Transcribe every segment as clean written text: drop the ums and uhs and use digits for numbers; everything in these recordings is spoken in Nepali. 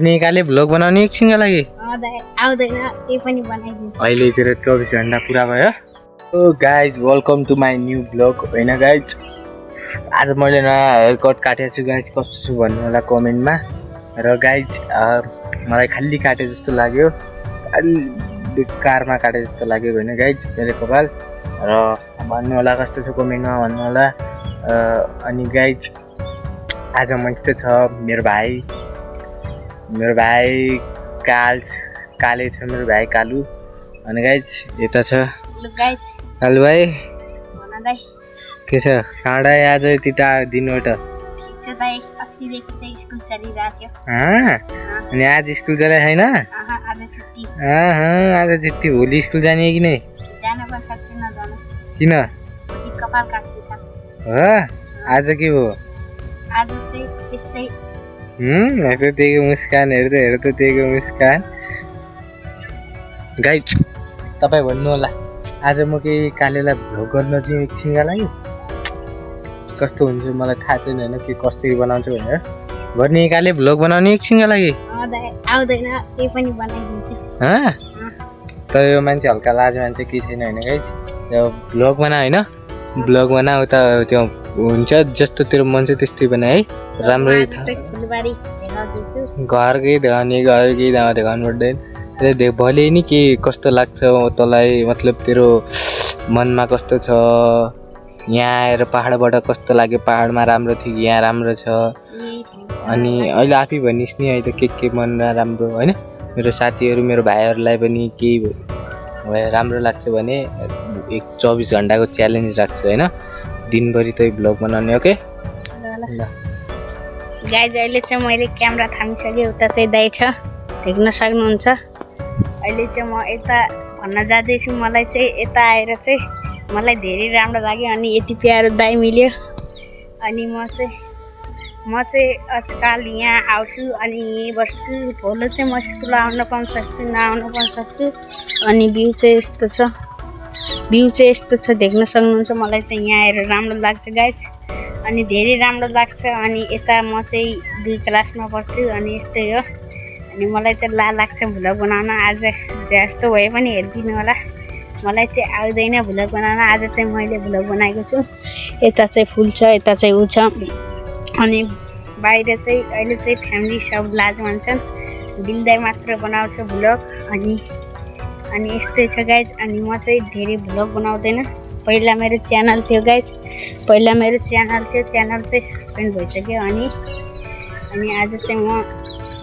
निकाले भ्लग बनाउने एकछिनका लागि आउँदैन त्यही पनि बनाइदिन्छु। अहिलेतिर 24 घण्टा पुरा भयो। Oh guys welcome to my new blog. होइन गाइज आज मैले नयाँ हेयर कट काटेको छु गाइज। कस्तो छु भन्नु होला कमेन्टमा। र गाइज मलाई खाली काटे जस्तो लाग्यो, अलि बेकारमा काटे जस्तो लाग्यो होइन गाइज मेरो कपाल। र भन्नु होला कस्तो छ कमेन्टमा भन्नु होला। अनि गाइज आज मस्त छ मेरो भाइ काले छ मेरो भाइ कालु। अनि गाइज यता छ कालु भाइ। के छ काँडा आज यति टाढा दिनबाट? अनि आज स्कुल चले छैन? आज छुट्टी। भोलि स्कुल जाने कि नै? किन? आज के हो? त्यहीको मुस्कान हेर त त्यहीको मुस्कान। गाइज तपाईँ भन्नु होला आज म केही कालेलाई भ्लग गर्न चाहिँ एकछिनका लागि कस्तो हुन्छ मलाई थाहा छैन होइन के कसरी बनाउँछु भनेर। गर्ने काले भ्लग बनाउने एकछिनका लागि आउँदैन त्यही पनि बनाइदिन्छु। तर यो मान्छे हल्का लाज मान्छे केही छैन होइन गाइज। त्यो भ्लग बना होइन, भ्लग बना उता त्यो हुन्छ जस्तो तेरो मन छ त्यस्तै बना है। राम्रै घरकै देखाउनु पर्दैन। भोलि नि के कस्तो लाग्छ तँलाई, मतलब तेरो मनमा कस्तो छ, यहाँ आएर पाहाडबाट कस्तो लाग्यो, पाहाडमा राम्रो थियो यहाँ राम्रो छ। अनि अहिले आफै भनिस् नि अहिले के मनमा राम्रो होइन। मेरो साथीहरू मेरो भाइहरूलाई पनि केही राम्रो लाग्छ भने 24 घन्टाको च्यालेन्ज राख्छु होइन, दिनभरि तै भ्लग बनाउने। ओके ल गाइज अहिले चाहिँ मैले क्यामेरा थामिसकेँ। उता चाहिँ दाइ छ देख्न सक्नुहुन्छ। अहिले चाहिँ म यता भन्न जाँदैछु। मलाई चाहिँ यता आएर चाहिँ मलाई धेरै राम्रो लाग्यो अनि यति प्यारो दाइ मिल्यो। अनि म चाहिँ आजकल यहाँ आउँछु अनि यहीँ बस्छु। भोलि चाहिँ म स्कुल आउन पनि सक्छु नआउन पनि सक्छु। अनि भ्यू चाहिँ यस्तो छ देख्न सक्नुहुन्छ। मलाई चाहिँ यहाँ आएर राम्रो लाग्छ गाइज, अनि धेरै राम्रो लाग्छ। अनि यता म चाहिँ 2 क्लासमा पढ्छु अनि यस्तै हो। अनि मलाई चाहिँ लाग्छ भ्लग बनाउन। आज जस्तो भए पनि हेरिदिनु होला। मलाई चाहिँ आउँदैन भ्लग बनाउन। आज चाहिँ मैले भ्लग बनाएको छु। यता चाहिँ फुल छ, यता चाहिँ ऊ छ। अनि बाहिर चाहिँ अहिले चाहिँ फ्यामिली सब लाज मान्छन्, दिलदाई मात्र बनाउँछ भ्लग। अनि यस्तै छ गाइज। अनि म चाहिँ धेरै भ्लग बनाउँदैन। पहिला मेरो च्यानल थियो गाइज, च्यानल चाहिँ सस्पेन्ड भइसक्यो। अनि आज चाहिँ म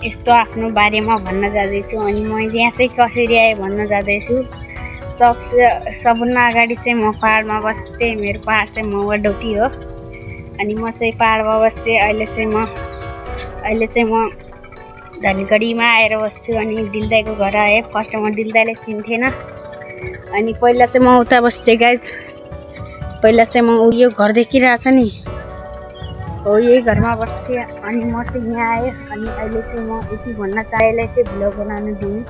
यस्तो आफ्नो बारेमा भन्न जाँदैछु। अनि म यहाँ चाहिँ कसरी आएँ भन्न जाँदैछु। सबभन्दा अगाडि चाहिँ म पाहाडमा बस्थेँ। मेरो पाहाड चाहिँ मगरडोटी हो। अनि म चाहिँ पाहाडमा बस्थेँ। अहिले चाहिँ म धनगढीमा आएर बस्छु। अनि दिलदाईको घर आएँ। फर्स्टमा दिलदाईले चिन्थेन। अनि पहिला चाहिँ म उता बस्थेँ गाइज। पहिला चाहिँ म यो घर देखिरहेछ नि हो, यही घरमा बस्थेँ। अनि म चाहिँ यहाँ आएँ। अनि अहिले चाहिँ म यति भन्न चाहेलाई चाहिँ भ्लग बनाउन दिनु।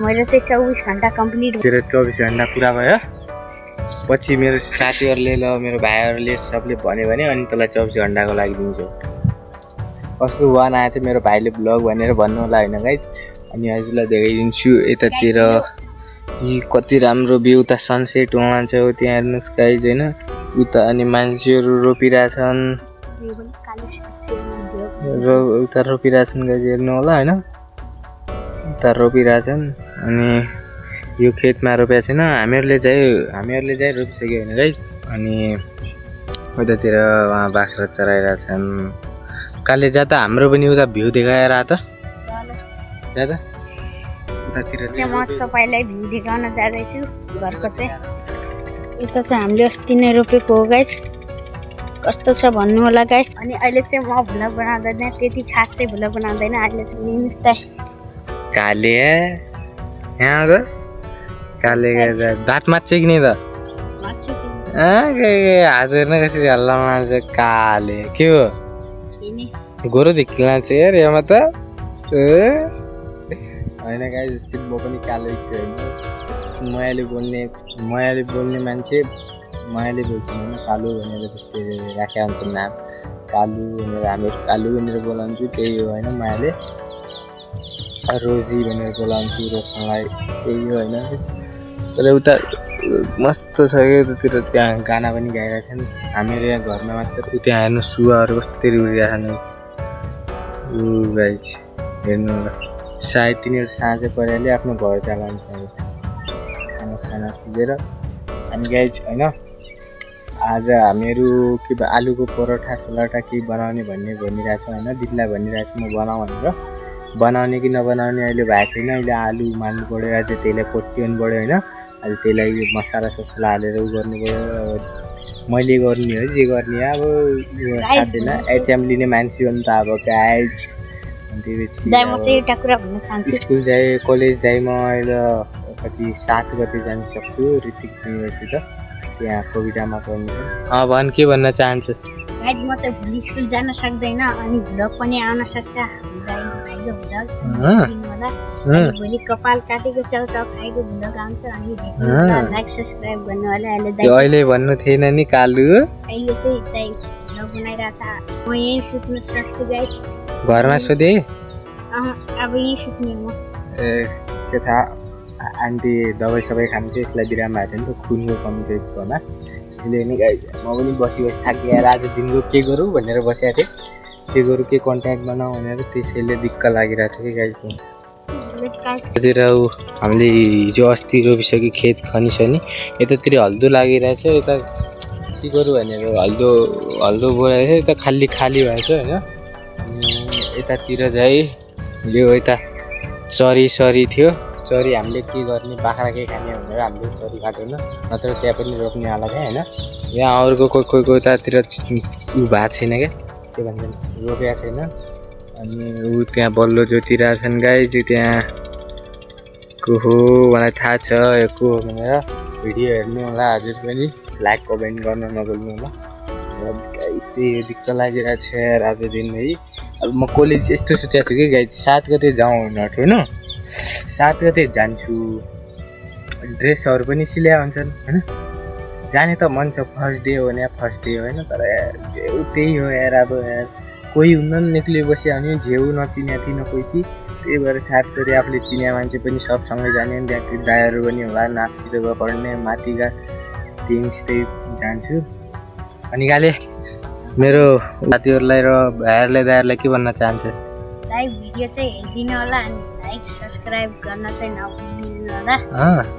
मैले चाहिँ 24 घन्टा कम्प्लिट 24 घन्टा पुरा भयो। पछि मेरो साथीहरूले ल मेरो भाइहरूले सबले भन्यो भने अनि तँलाई 24 घन्टाको लागि दिन्छु। कस्तो बनाएको चाहिँ मेरो भाइले भ्लग भनेर भन्नु होला होइन गाइज। अनि हजुरलाई देखाइदिन्छु यतातिर कति राम्रो भ्यू। उता सनसेट वहाँ छ त्यहाँ हेर्नुहोस् गाइज होइन। उता अनि मान्छेहरू रोपिरहेछन् उता रोपिरहेछन् गाइज हेर्नु होला होइन। उता रोपिरहेछन् अनि यो खेतमा रोपेको छैन। हामीहरूले चाहिँ रोपिसक्यो होइन गाइज। अनि उतातिर उहाँ बाख्रा चराइरहेछन्। काले जा त हाम्रो पनि उता भ्यू देखाएर त जा त उतातिर चाहिँ म तपाईँलाई भ्यू देखाउन जाँदैछु घरको चाहिँ। यता चाहिँ हामीले अस्ति नै रोपेको हो गाइज। कस्तो छ भन्नु होला गाइज। अनि अहिले चाहिँ म भ्लग बनाउँदैन, त्यति खास चाहिँ भ्लग बनाउँदैन। अहिले चाहिँ लिनुहोस् त काले यहाँ त काले दाँत मार्छ कि नै त? हात हेर्न कसरी हल्ला मार्छ काले। के हो गोरो देखिला छ यार यहाँ त होइन गाइज। जस्तै म पनि कालै छु होइन। मायाले बोल्ने मान्छे मायाले बोल्छ होइन। कालु भनेर जस्तै राखेका हुन्छन् नाम। कालु भनेर हामीहरू कालु भनेर बोलाउँछु त्यही हो होइन मायाले। रोजी भनेर बोलाउँछु रोशनलाई, त्यही हो होइन। तर उता मस्त छ क्या उतातिर, त्यहाँ गाना पनि गाइरहेछन्। हामीहरू यहाँ घरमा मात्र, त्यहाँ हेर्नु सुवाहरू कस्तरी उडिरहेछन्। गाइज हेर्नु होला, सायद तिनीहरू साँझ परेर आफ्नो घर चलाउँछ खानासाना खुजेर। अनि गाइज होइन, आज हामीहरू के आलुको परोठा सोलटा के बनाउने भन्ने भनिरहेको छ होइन। दिदीलाई भनिरहेको छु म बनाऊ भनेर, बनाउने कि नबनाउने अहिले भएको छैन। अहिले आलु उमाल्नु पऱ्यो, अझ त्यसलाई कोट्याउनु पऱ्यो होइन। अहिले त्यसलाई यो मसला हालेर उ गर्नु पऱ्यो। अब मैले गर्ने हो जे गर्ने अब थाहा छैन, एचएम लिने मान्छे हो नि त अब गाइज। अनि त्यसपछि स्कुल जाएँ कलेज जाएँ म अहिले कति 7 गते जान सक्छु ऋतिक युनिभर्सिटी त, त्यहाँ कोभिडामा पढ्नु। भन् के भन्न चाहन्छस्? गाइज म चाहिँ भोलि स्कुल जान सक्दैन अनि भ्लग पनि आउन सक्छ भाइको भ्लग होला। भोलि कपाल काटेको चाउचाउ खाएको भ्लग आउँछ अनि लाइक सब्सक्राइब गर्नु होला। अहिले भन्नु थिएन नि कालु, अहिले चाहिँ दाइ भ्लग बनाइरहेछ। म यहीँ सुत्न सक्छु गाइज। घरमा सोधे अब यहीँ सुत्ने म। के थाहा आन्टी दबाई सबै खान्छ, यसलाई बिराम भएको थियो नि त, खुनको कमी थियो होला। त्यसले नि गाइज म पनि बसी थाकिएर आज दिनको के गरौँ भनेर बसेको थिएँ। के गरौँ के कन्ट्याक्ट बनाऊ भनेर, त्यसैले दिक्क लागिरहेको छ कि गाइज। यतातिर हामीले हिजो अस्ति रोपिसक्यो खेत खनिछ नि, यतातिर हल्दो लागिरहेछ। यता के गरौँ भनेर हल्दो बोलाएको थियो, यता खाली भएछ होइन। यतातिर चाहिँ यो यता चरी थियो, चरी हामीले के गर्ने बाख्रा के खाने भनेर हामीले चरी काटेन, नत्र त्यहाँ पनि रोप्ने होला क्या होइन। यहाँ अरूको कोही यतातिर उ भएको छैन क्या, के भन्छन् रोपेको छैन। अनि ऊ त्यहाँ बल्लो जोतिरहेछन् गाइज, त्यहाँ को हो मलाई थाहा छ यो को हो भनेर। भिडियो हेर्नु होला हजुर पनि, लाइक कमेन्ट गर्न नभुल्नु होला। यस्तै दिक्क लागिरहेको छ यार आज दिन है। अब म कलेज यस्तो सोचेको छु कि गाइज 7 गते जाउँ भनेर होइन। 7 गते जान्छु, ड्रेसहरू पनि सिलाए हुन्छन् होइन। जाने त मन छ, फर्स्ट डे हो भने फर्स्ट डे होइन। तर त्यही हो यार, अब यार कोही हुन्न निक्ली बस्यो भने झेउ नचिन्या थिएन कोही थिए। त्यही भएर 7 गते आफूले चिन्या मान्छे पनि सबसँगै जाने, त्यहाँ दायाहरू पनि होला, नाप्सित गएर पढ्ने माथिका टिमसितै जान्छु। अनि गाले मेरो साथीहरूलाई र भाइहरूलाई दाइहरूलाई के भन्न चाहन्छस्? लाइक भिडियो चाहिँ हेरिदिनु होला अनि लाइक सब्सक्राइब गर्न चाहिँ नभुल्नु होला।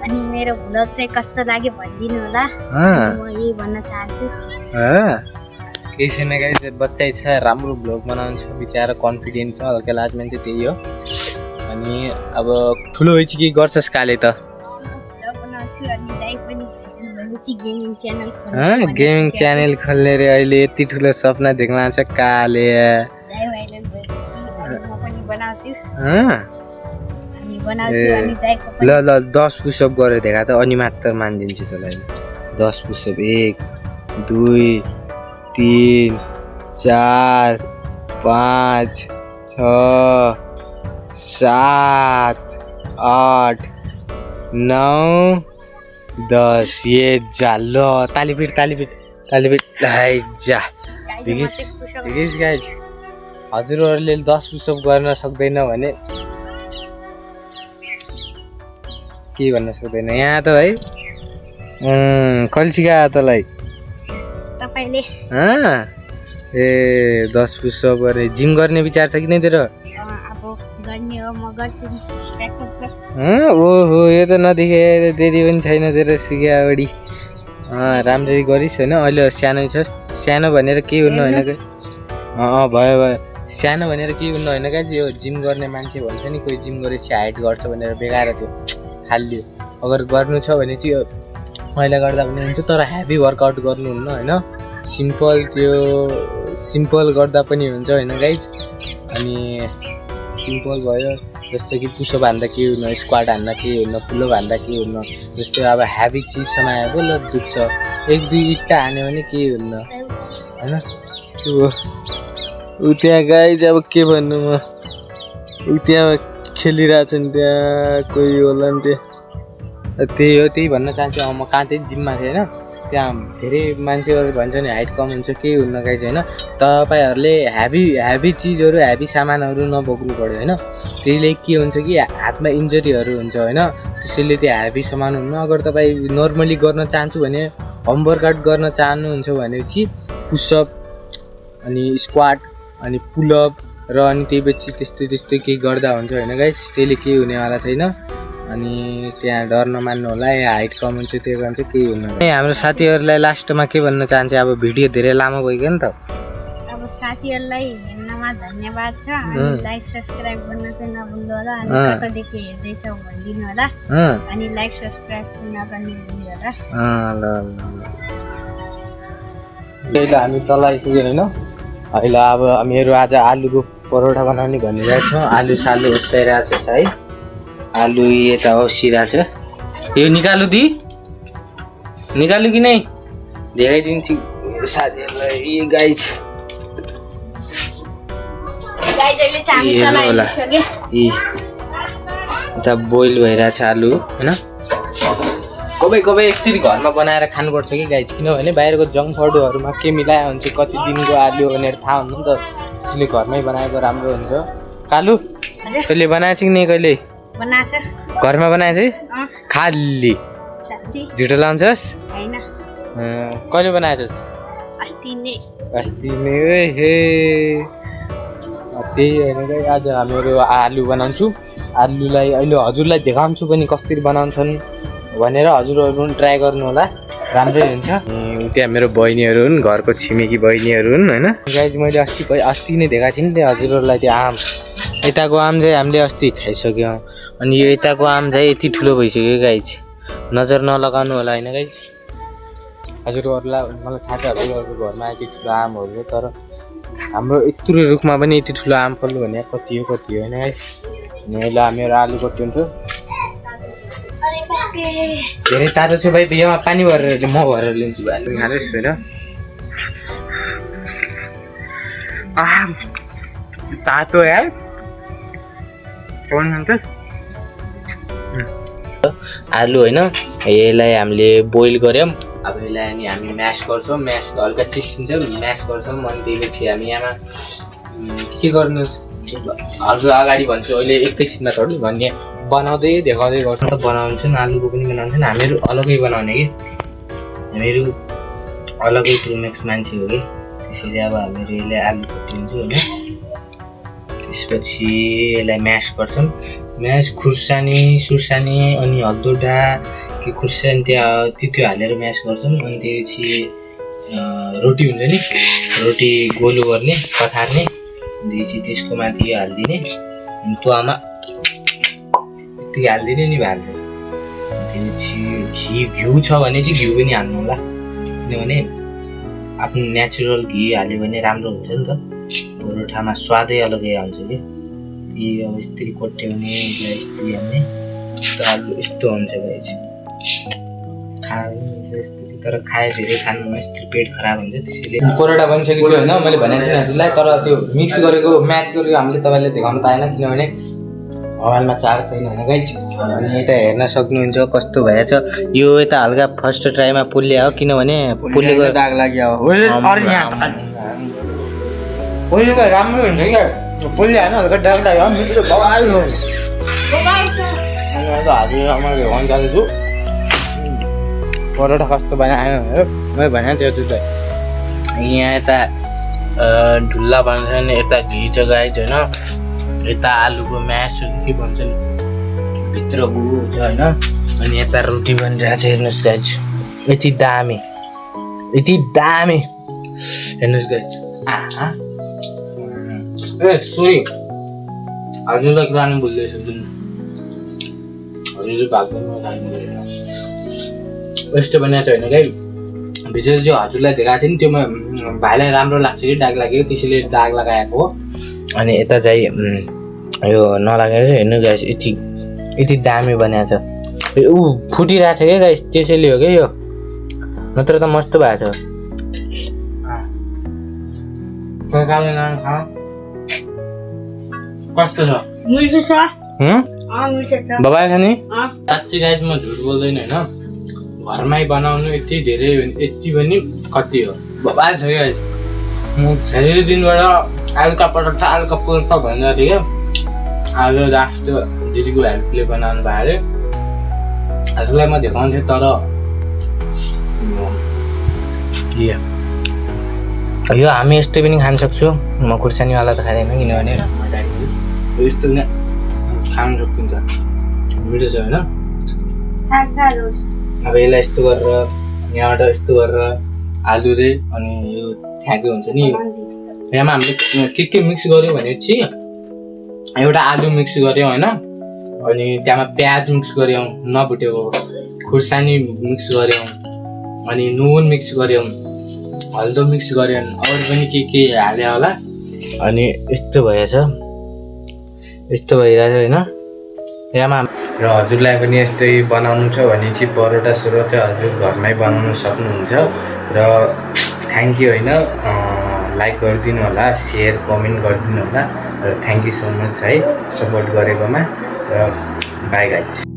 अनि मेरो भ्लग चाहिँ कस्तो लाग्यो भनिदिनु होला, म यही भन्न चाहन्छु। केही छैन गाइस, बच्चै छ, राम्रो भ्लग बनाउँछ, बिचारा कन्फिडेन्ट छ, हल्का लाज मान्छे त्यही हो। अनि अब ठुलो भएपछि के गर्छस् काले त? भ्लग बनाउँछु अनि दाइ पनि गेमिङ च्यानल खोल्ने रे, अहिले यति ठुलो सपना देख्न छ काले। ल 10 पुसअप गरेर देखा त, अनि मात्र मानिदिन्छु तँलाई। 10 पुसअप 1 2 3 4 5 6 7 8 9 10 ये जा ल तालीपीट हाइ जा बिगिस गाइज। हजुरहरूले 10 पुसअप गर्न सक्दैन भने के भन्न सक्दैन यहाँ त है। कहिले सिकायो तँलाई तपाईले? ए 10 पुसअप गर्ने जिम गर्ने विचार छ कि नै तेरो? ओहो यो त नदेखे त्यति पनि छैन तेरो सिक्या अगाडि। राम्ररी गरिस् होइन। अहिले सानो छस्, सानो भनेर केही हुनु होइन क्या। भयो सानो भनेर केही हुनु होइन क्या। यो जिम गर्ने मान्छे भन्छ नि, कोही जिम गरेपछि हाइट घट्छ भनेर बेकार थियो खाली। अगर गर्नु छ भने चाहिँ मैला गर्दा पनि हुन्छ, तर हेभी वर्कआउट गर्नुहुन्न होइन। सिम्पल गर्दा पनि हुन्छ होइन गाइज। अनि सिम्पल भयो, जस्तो कि पुसअप हान्दा केही हुन्न, स्क्वाड हान्दा केही हुन्न, पुलअप हान्दा केही हुन्न। जस्तै अब हेभी चिज समायो ल दुख्छ, 1-2 इट्टा हान्यो भने केही हुन्न होइन। ऊ त्यहाँ गाइज अब के भन्नु म, ऊ त्यहाँ खेलिरहेछन्, त्यहाँ कोही होला नि त्यही हो, त्यही भन्न चाहन्छु। म कहाँ थिएँ? जिममा थिएँ होइन। त्यहाँ धेरै मान्छेहरू भन्छ नि हाइट कम हुन्छ केही हुन्न गाइज होइन। तपाईँहरूले हेभी चिजहरू हेभी सामानहरू नबोक्नु पऱ्यो होइन। त्यसले के हुन्छ कि हातमा इन्जरीहरू हुन्छ होइन। त्यसैले त्यो हेभी सामान हुन्न। अगर तपाईँ नर्मली गर्न चाहन्छु भने होम वर्कआउट गर्न चाहनुहुन्छ भनेपछि पुसअप अनि स्क्वाट अनि पुलअप र अनि त्यसपछि त्यस्तो केही गर्दा हुन्छ होइन गाइज। त्यसले केही हुनेवाला छैन। अनि त्यहाँ डर नमान्नु होला। हाइट कम हुन्छ त्यो कारण चाहिँ केही हुन्न। हाम्रो साथीहरूलाई लास्टमा के भन्न चाहन्छ? अब भिडियो धेरै लामो भइगयो नि त। अब साथीहरूलाई हेर्नमा धन्यवाद छ। अनि लाइक सब्सक्राइब गर्न चाहिँ नभुल्नु होला। अनि कतादेखि हेर्दैछौ भनिदिनु होला। अनि लाइक सब्सक्राइब नगर्ने भुल्नु होला। अहिले हामी तल आइसक्यो होइन। अहिले अब हामीहरू आज आलुको परोठा बनाउने भनिरहेको छौँ। आलु सालु ओसाइरहेको छ सायद। आलु यता ओसिरहेको छ। यो निकालु कि नै देखाइदिन्छु साथीहरूलाई। यो गाइज यता बोइल भइरहेछ आलु होइन। कबै यसरी घरमा बनाएर खानुपर्छ कि गाइज। किनभने बाहिरको जङ्क फुडहरूमा के मिलायो हुन्छ कति दिनको आलु भनेर थाहा हुनु नि त। त्यसले घरमै बनाएको राम्रो हुन्छ। कालु तैँले बनाएछ कि नै? कहिले घरमा बनाएछ खाली झुटो लाउँछस्? कहिले बनाएछस्? अस्ति नै हे। त्यही होइन आज हामीहरू आलु बनाउँछु। आलुलाई अहिले हजुरलाई देखाउँछु पनि कसरी बनाउँछन् भनेर। हजुरहरू पनि ट्राई गर्नु होला, राम्रै हुन्छ। त्यहाँ मेरो बहिनीहरू हुन्, घरको छिमेकी बहिनीहरू हुन् होइन। गाइज मैले अस्ति नै देखाएको थिएँ नि त्यो हजुरहरूलाई। त्यो आम यताको आम चाहिँ हामीले अस्ति खाइसक्यौँ। अनि यो यताको आम चाहिँ यति ठुलो भइसक्यो गाइज। नजर नलगाउनु होला होइन गाइज। हजुरहरूलाई मलाई थाहा छ हजुरहरूको घरमा यति ठुलो आमहरू, तर हाम्रो यत्रो रुखमा पनि यति ठुलो आम फल्नु भने कति हो होइन गाइज। अनि अहिले हामीहरू आलु कट्टिन्छु। धेरै तातो छ भाइ। यहाँ पानी भरेर म भरेर लिन्छु भाइ। खाँदैछु होइन। तातो यार आलु होइन। यसलाई हामीले बोइल गऱ्यौँ। अब यसलाई अनि हामी म्यास गर्छौँ। म्यास हल्का चिसिन्छ, म्यास गर्छौँ। अनि त्यसपछि हामी यहाँ के गर्नु हजुर अगाडि भन्छु। अहिले एकैछिनमा थोरै भन्ने बनाउँदै देखाउँदै गर्छौँ। बनाउँछन् आलुको पनि बनाउँछन्। हामीहरू अलग्गै बनाउने कि हामीहरू अलग्गै प्रोमेक्स मान्छे हो कि। त्यसैले अब हामीहरू यसलाई आलु कटिन्छौँ होइन। त्यसपछि यसलाई म्यास गर्छौँ। म्यास खुर्सानी सुर्सानी अनि हल्दोडा कि खुर्सानी त्यो हालेर म्यास गर्छौँ। अनि त्यसपछि रोटी हुन्छ नि, रोटी गोलो गर्ने पथार्ने। त्यसपछि त्यसको माथि हालिदिने। अनि तुवामा यति हालिदिने नि हाल्छ। त्यसपछि घिउ छ भने चाहिँ घिउ पनि हाल्नु होला। किनभने आफ्नो नेचुरल घि हाल्यो भने राम्रो हुन्छ नि त। परोठामा स्वादै अलग्गै आउँछ कि। ती अब यस्तरी कोट्याउने यस्तरी हाल्ने आलु यस्तो हुन्छ गाइस। यस्तरी तर खाए धेरै खानु यस्तरी पेट खराब हुन्छ। त्यसैले परोठा बनिसकेको थियो होइन। मैले भनेको थिएँ हजुरलाई, तर त्यो मिक्स गरेको म्याच गरेको हामीले तपाईँले देखाउनु पाएन किनभने मोबाइलमा चार्ज छैन होइन गाइस। अनि यता हेर्न सक्नुहुन्छ कस्तो भएछ। यो यता हल्का फर्स्ट ट्राईमा पोल्ले हो किनभने पोल्लेको दाग लाग्यो हो। पोल्लेको राम्रो हुन्छ क्या। पोल्ले होइन हल्का दाग लाग्यो मिठो भइहाल्यो। मैले देखाउनु जाँदैछु परोठा कस्तो बनायो भनेर। मैले भनेको थियो दुधलाई। यहाँ यता ढुल्ला भन्छन्, यता घि छ गाइस होइन। यता आलुको म्यास के भन्छन् भित्र गुगु छ होइन। अनि यता रोटी बनिरहेको छ हेर्नुहोस् गाइस। यति दामी हेर्नुहोस् गाइस। ए सोरी हजुरलाई जानु भुल्दैछु। जुन हजुर भाग्दैन यस्तो बनाएको छ होइन गाई। भिडियो चाहिँ हजुरलाई देखाएको थिएँ नि त्यो भाइलाई राम्रो लाग्छ कि दाग लाग्यो त्यसैले दाग लगाएको हो। अनि यता चाहिँ यो नलागेको छ हेर्नु गाइस। यति दामी बनाएको छ। फुटिरहेको छ क्या गाइस त्यसैले हो क्या यो, नत्र त मस्त भएको छ। कस्तो छ? मिठो छ। बाबा छ नि साँच्ची गाइस म झुट बोल्दैन होइन। घरमै बनाउनु यति धेरै यति पनि कति हो बबाल छ क्या म धेरै दिनबाट आलुका परोठा भनेर थिएँ क्या आज लास्ट दिदीको हेल्पले बनाउनु भएको अरे हजुरलाई म देखाउँथेँ तर यो हामी यस्तो पनि खान सक्छु म खुर्सानीवाला त खाँदैन किनभने यस्तो पनि खान सकिन्छ मिठो छ होइन अब यसलाई यस्तो गरेर यहाँबाट यस्तो गरेर आलु रे अनि यो ठ्याक्कै हुन्छ नि यहाँ हामीले के मिक्स गऱ्यो भनेपछि एउटा आलु मिक्स गऱ्यौँ होइन अनि त्यहाँमा प्याज मिक्स गऱ्यौँ नभुटेको खुर्सानी मिक्स गऱ्यौँ अनि नुन मिक्स गऱ्यौँ हल्दो मिक्स गऱ्यौँ अरू पनि के हाल्यो होला अनि यस्तो भएछ यस्तो भइरहेछ होइन यहाँ र हजुरलाई पनि यस्तै बनाउनु छ भने चाहिँ परोठा सोरोठा हजुर घरमै बनाउनु सक्नुहुन्छ र थ्याङ्क यू होइन लाइक गरिदिनु होला सेयर कमेन्ट गरिदिनु होला र थ्याङ्क यू सो मच है सपोर्ट गरेकोमा र बाई गाइज